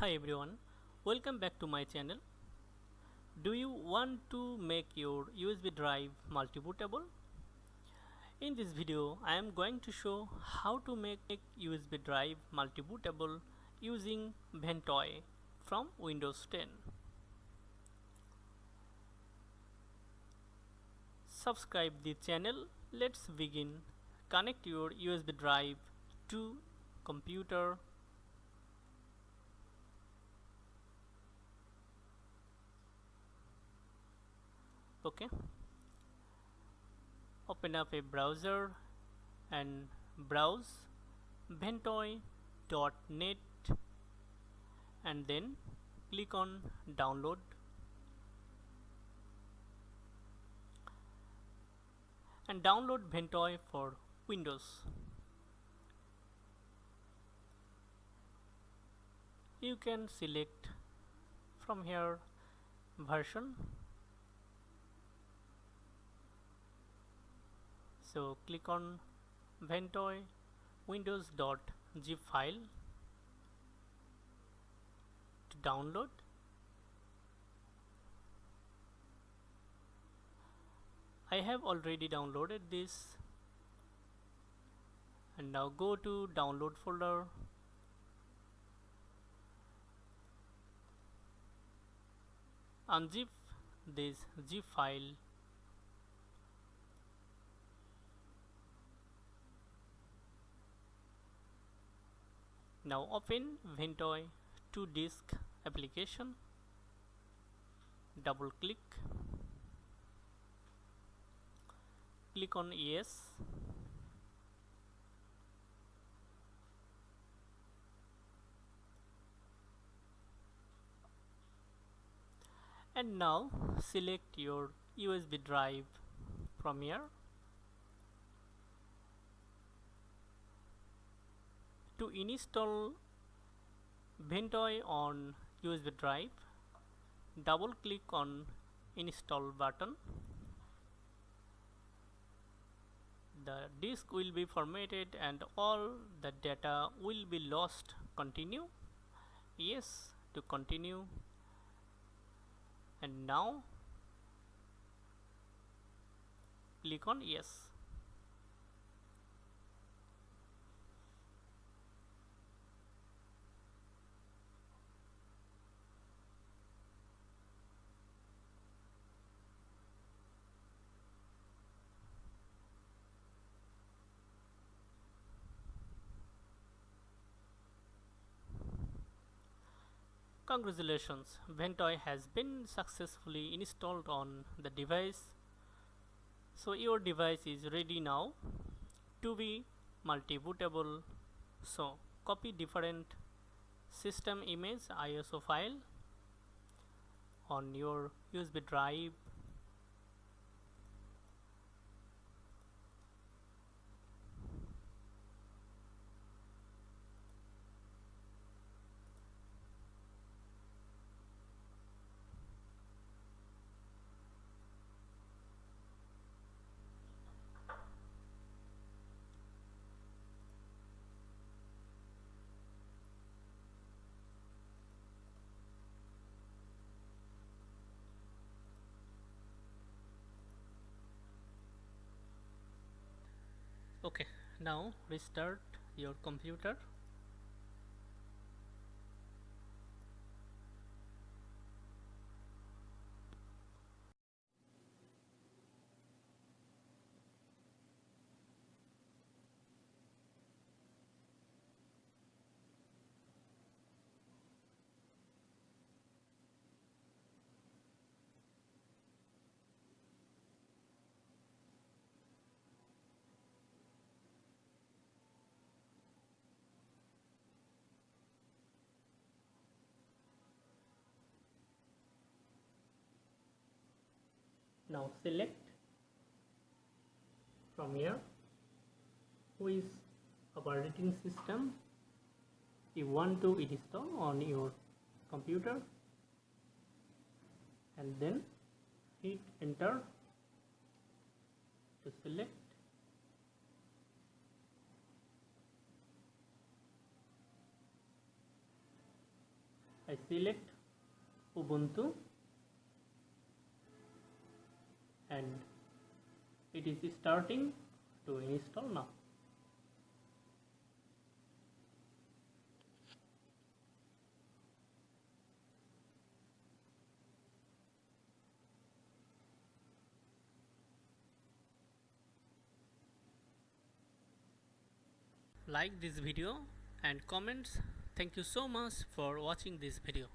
Hi everyone, welcome back to my channel. Do you want to make your USB drive multi-bootable? In this video, I am going to show how to make USB drive multi-bootable using Ventoy from Windows 10. Subscribe the channel. Let's begin. Connect your USB drive to computer. Okay. Open up a browser and browse ventoy.net and then click on download and download Ventoy for Windows. You can select from here version. So click on Ventoy windows.zip file to download. I have already downloaded this, and now go to download folder, unzip this zip file, now open Ventoy to disk application, double click on yes, and now select your USB drive from here. To install Ventoy on USB drive, double click on install button. The disk will be formatted and all the data will be lost. Continue. Yes to continue. And now click on yes. Congratulations, Ventoy has been successfully installed on the device. So your device is ready now to be multi-bootable. So copy different system image ISO file on your USB drive. Okay, now restart your computer. Now select from here which operating system you want to install on your computer and then hit enter to select. I select Ubuntu and it is starting to install now. Like this video and comments. Thank you so much for watching this video.